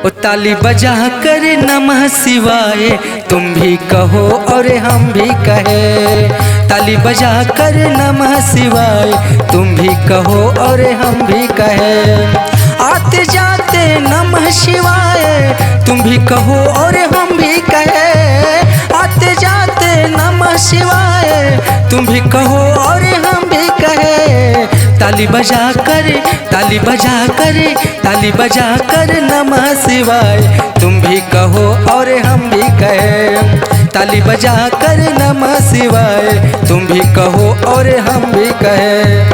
ओ ताली बजा कर नमः शिवाय तुम भी कहो और हम भी कहे। ताली बजा कर नमः शिवाय तुम भी कहो और हम भी कहे। आते जाते नमः शिवाय तुम भी कहो और हम भी कहे। आते जाते नमः शिवाय तुम भी कहो और हम भी कहे। ताली बजा कर ताली बजा कर ताली बजा कर नमः शिवाय तुम भी कहो और हम भी कहे। ताली बजा कर नमः शिवाय तुम भी कहो और हम भी कहे।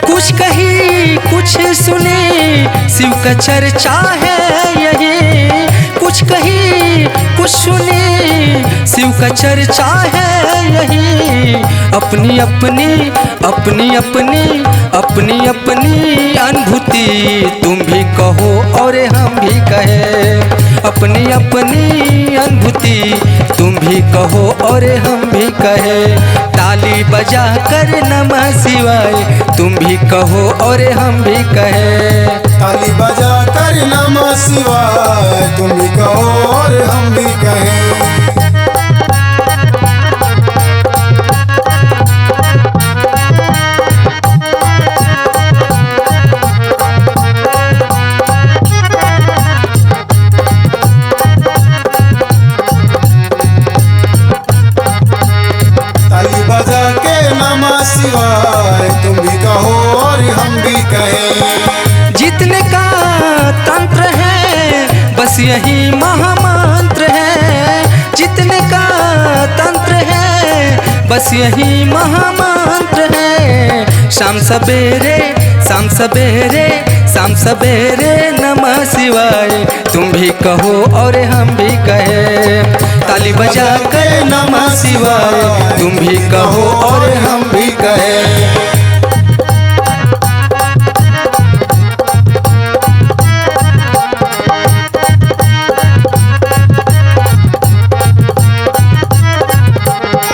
कुछ कही कुछ सुने शिव का चर्चा है यही। कुछ कही कुछ सुने शिव का चर्चा है यही। अपनी अपनी अपनी अपनी अपनी अपनी अनुभूति तुम भी कहो और हम भी कहे। अपनी अपनी अनुभूति तुम भी कहो और हम भी कहे। ताली बजा कर नमः शिवाय तुम भी कहो और हम भी कहे। ताली बजा कर नमः शिवाय तुम भी कहो और हम भी कहे। शिवाय तुम भी कहो और हम भी कहें। जीतने का तंत्र है बस यही महामंत्र है। जीतने का तंत्र है बस यही महामंत्र है। शाम सवेरे शाम सवेरे शाम सवेरे नमः शिवाय तुम भी कहो और हम भी कहे। ताली बजा कर नमः शिवाय तुम भी कहो और हम भी कहे।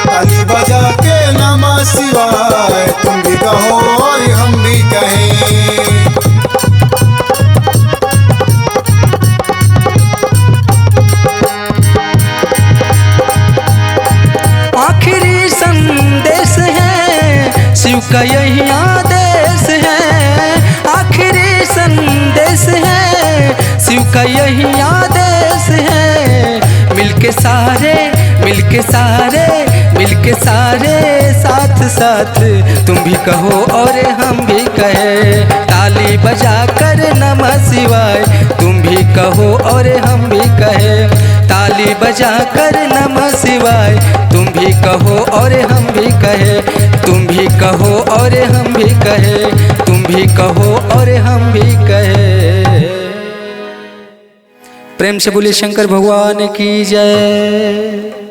ताली बजा के नमः शिवाय तुम भी कहो और हम भी कहें। आखिरी संदेश है शिव का यही आदेश है। आखिरी संदेश है शिव का यही आदेश है। मिलके सारे मिलके सारे मिलके सारे साथ साथ तुम भी कहो और हम भी कहे। ताली बजा कर नमः शिवाय तुम भी कहो और हम भी कहे। ताली बजा कर नमः शिवाय तुम भी कहो और हम भी कहे। तुम भी कहो और हम भी कहे। तुम भी कहो और हम भी कहे। प्रेम से बोलिए शंकर भगवान की जय।